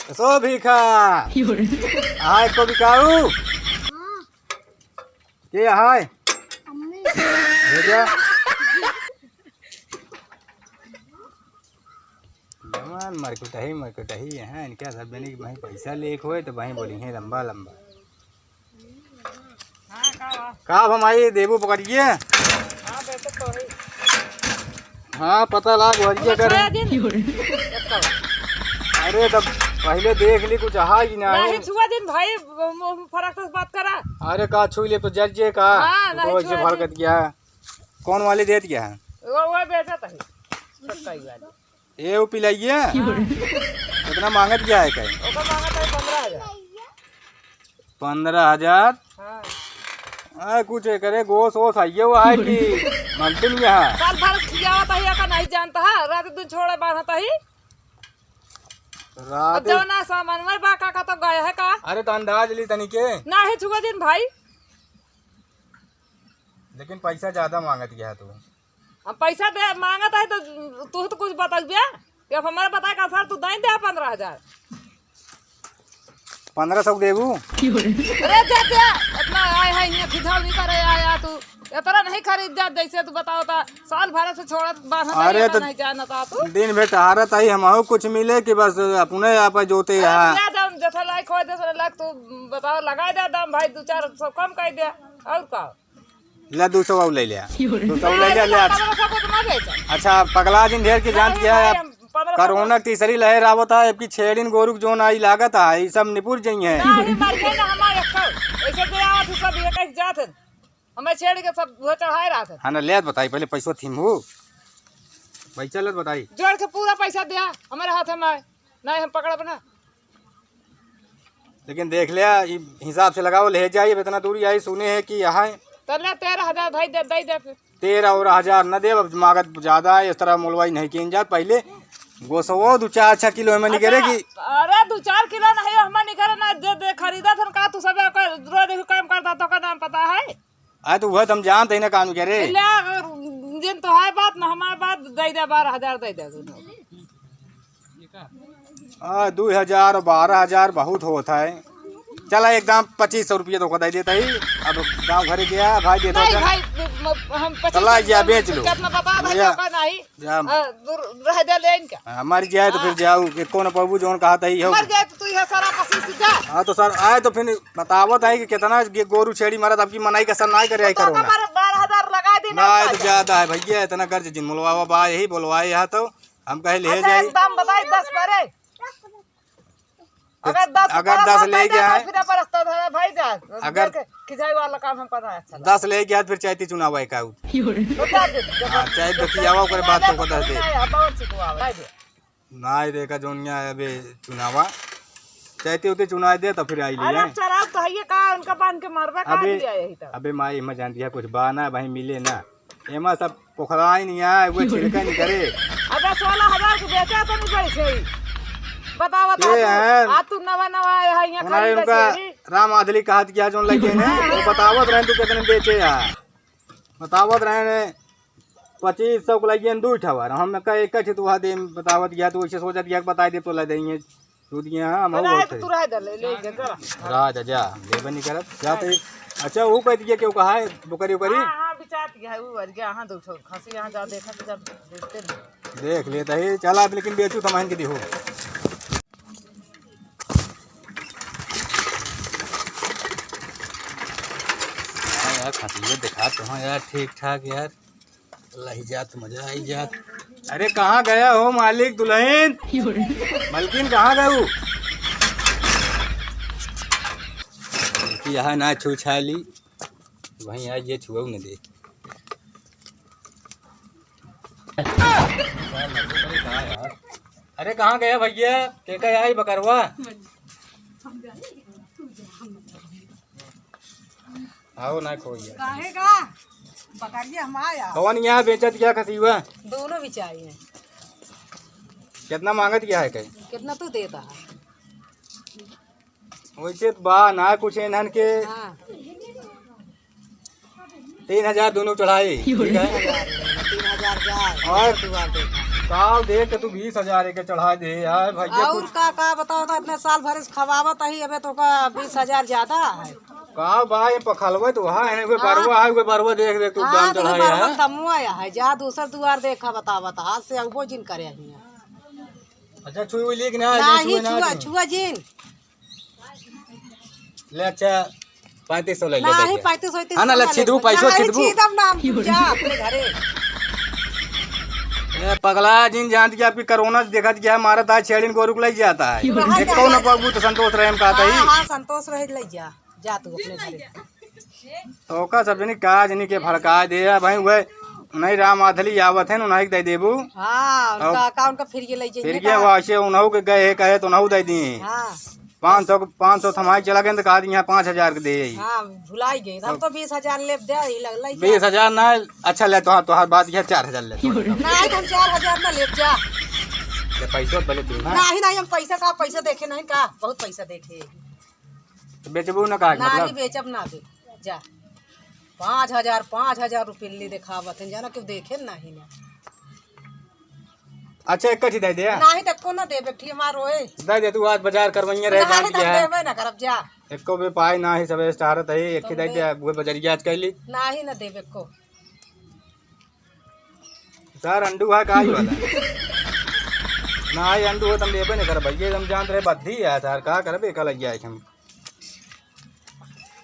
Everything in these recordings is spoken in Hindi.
सो भीखा हाय को बिकाऊ के हाय भेजा जवान मरकुटही है इनके सब देने की वहीं पैसा लेक होए तो वहीं बोली है लंबा लंबा का हम आई देबू पकड़िए हाँ पता लाग वरिया कर अरे तब पहले देख ली कुछ हा ही नहीं छुआ दिन भाई फरक से बात करा। अरे का छू ले तो जज जे का तो ऐसे भड़कत गया कौन वाले दे दिया है वो बेटा था सच्चाई वाली ये वो पिलाइए कितना मांगत गया है कहीं ओका मांगा था 15,000 हां कुछ करे गोश ओस आइए वो है कि मंतन यहां साल भर खियावा था या का नहीं जानता है रात दिन छोड़े बांधता ही रात जो ना सामान में बाका का तो गया है का। अरे तो अंदाज ली तनी के ना है छुआ दिन भाई लेकिन पैसा ज्यादा मांगत गया है तू अब पैसा दे मांगता है तो तू कुछ बता दिया अब हमारा बता का सर तू दे 15,000 1500 देबू अरे दे दे इतना आए है ये खिजाव नहीं करे आया तू इतना नहीं खरीद जा जैसे तू बताओ ता साल भर से छोड़ा बांधा अरे तो नहीं जानता था तू दिन भर तहारत आई हमहु कुछ मिले कि बस अपने आप जोते यहाँ ले दम जैसा लायक हो जैसा लायक तू बताओ लगा दे दम भाई 2-400 कम कर दे और का ले 200 और ले लिया 200 ले लिया ले अच्छा पगला दिन ढेर के जान किया है कोरोना तीसरी लहर आवत है आपकी 6 दिन गोरुक जोन आई लागत है ये सब निपुर जई है नहीं मर गए ना हमारे ऐसे दे आवत सब एक जात हमें छेड़ के सब चढ़ाए रहा था। हाँ ना ले बताई पहले पैसा थीमू पैसा ले बताई जोड़ के पूरा पैसा दिया हमारे हाथ में नहीं हम पकड़ बना लेकिन देख लिया हिसाब से लगाओ ले जाइए इतना दूरी आई सुने है कि यहाँ तो ले 13,000 भाई दे दे फिर 13 और 1000 न दे अब मागत ज्यादा है इस तरह मुलवाई नहीं की जात पहले गोसो 2-4 किलो में निकले की अरे 2-4 किलो नहीं हमें निकले ना दे खरीदा था का तू सब रोज काम करता तो का नाम पता है आ तो वह तुम जानते ना कानू कह रहे जिन तो है बात ना हमारे बात दे 12,000 दे दे 2,000 और 12,000 बहुत होता है चला एकदम 2500 रुपये तो दे देता ही अब गाँव घर गया भाई देता हम चला जा बेच लो कितना बता नहीं रह दे ले इनका मर जाए तो फिर जाऊ कि कौन प्रभु जोन कहा था ही मर जाए तो तू ये सारा पसीज जा। हाँ तो सर आए तो फिर बतावत है कि कितना गोरू छेड़ी मारा आपकी मनाई का सर ना करे आई करो 12,000 लगा दी ना तो ज्यादा है भैया इतना कर्ज जिन मुलवा बा यही बोलवाए यहाँ तो हम कहे ले जाए दाम बताई 10 करे अगर 10 ले गया है भाई अगर खिंचाई वाला काम हम कर रहे हैं 10 ले गया फिर चाहती चुनाव है का चाहे देखिए आवा करे बात तो बता दे ना देखा जोनिया अबे चुनावा चाहते होते चुना दे तो फिर आई ले चराव तो है का उनका बांध के मारबा का दिया यही तो अबे माई में जानती है कुछ बाना भाई मिले ना एमा सब पोखरा ही नहीं है वो छिड़का नहीं करे अबे 16,000 के बेचा तो नहीं पैसे बताओ तू नवा है यहां खरीद उनका राम आदली कहा किया जोन लगे ने वो बतावत रहे तू कितने बेचे यार बतावत रहे 2500 को लगे 2 ठवा हम का एक तू दे बतावत गया तो ऐसे सोचत गया बता दे तो ला देंगे तू दिया हम तू रह दे ले राज जा लेबे नहीं करत जा तो अच्छा वो कह दिया क्यों कहा है बुकरी उकरी हां बिचात गया वो वर गया हां 200 खसी यहां जा देखा तो जब देखते देख लेता है चला लेकिन बेचू तमहन के दिहो यार खसिए दिखा तो हाँ यार ठीक ठाक यार लही जात मजा आई जात अरे कहाँ गया हो मालिक दुल्हन मलकिन कहाँ गए हो यहाँ ना छू छाली वहीं आज ये छुआ न दे अरे कहाँ गया भैया क्या आई बकरवा आओ ना खोइए काहेगा पकड़िए हम आया कौन यहाँ बेचत क्या खसीवा दोनों भी चाहिए कितना मांगत क्या है कहीं कितना तू देता है वैसे बा ना कुछ इन्हन के 3,000 दोनों चढ़ाए ठीक है 3,000 और साल देख के तू 20,000 के चढ़ा दे यार भैया और कुछ का बताओ तो इतने साल भर से खवावत ही अबे तो का 20,000 ज्यादा है। का भाई पखलवे तो है ने बरवा है बरवा देख देख तू दाम हाँ तो चढ़ाया है। बरबत तमु आया है जा दूसर दुआर देखा बतावत हाथ से अबो जिन करे हिया अच्छा छुई हुई लेकिन ना नाही ना छुआ छुआ जिन ले अच्छा 3500 ले ले नाही दे 35 होती हाँ ना लच्छी दू पैसो छिदबू एकदम नाम जा अपने घरे ए पगला जिन जानत कि आपकी कोरोना देखत गया मारत है छेड़िन को रुक लग जाता है एक कौन पगबू तो संतोष रहे हम कहता ही हां संतोष रह ले जा तू अपने घरे तो का सब जनी का जनी के भड़का दे भाई वे नहीं राम आधली आवत है उन्हीं दे देबू हां उनका अकाउंट का फिर ये ले जाइए फिर के वासे उन्हों के गए कहे तो उन्हों दे दी हां 500 थमाई चला गए तो कहा दी यहाँ 5,000 के दे हां भुलाई गई हम तो 20,000 ले दे ही लगलाई 20,000 ना अच्छा ले तो हर बात यह 4,000 ले नहीं हम 4,000 ना ले जा पैसा पहले दे नहीं नहीं हम पैसा का पैसा देखे नहीं का बहुत पैसा देखे बेचबू ना का नहीं मतलब बेचब ना दे जा 5,000 रुपये ले दिखावत है जाना क्यों देखे नहीं ना अच्छा एक ही दे दे नहीं तक को ना दे बेटी हमार रोए दे दे तू आज बाजार करवइया रह नहीं जान तक क्या देवे ना करब जा एको भी पाई ना ही सब स्टारत है एक ही दे दे वो बजरिया आज कैली नहीं ना देवे को सर अंडू है काई वाला ना ही अंडू हो तुम लेबे नहीं कर भैया तुम जानते रहे बद्धी है सर का करबे कल गया हम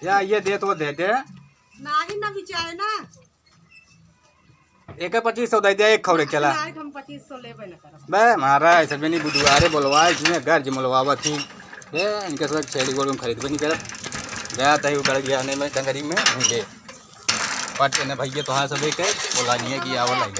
या ये दे तो दे दे नहीं ना बिचारे ना एक 2500 दे दे एक खौरे चला नहीं हम 2500 लेवे ना करब बे महाराज सब नहीं बुधवारे बोलवाए इसमें घर जमलवावा थी बे इनके सब छेड़ी गोल खरीद भी नहीं कर गया तही उकड़ गया ने में डंगरी में ले पट ने भैया तो हाँ सब एक बोला नहीं है कि आवल आई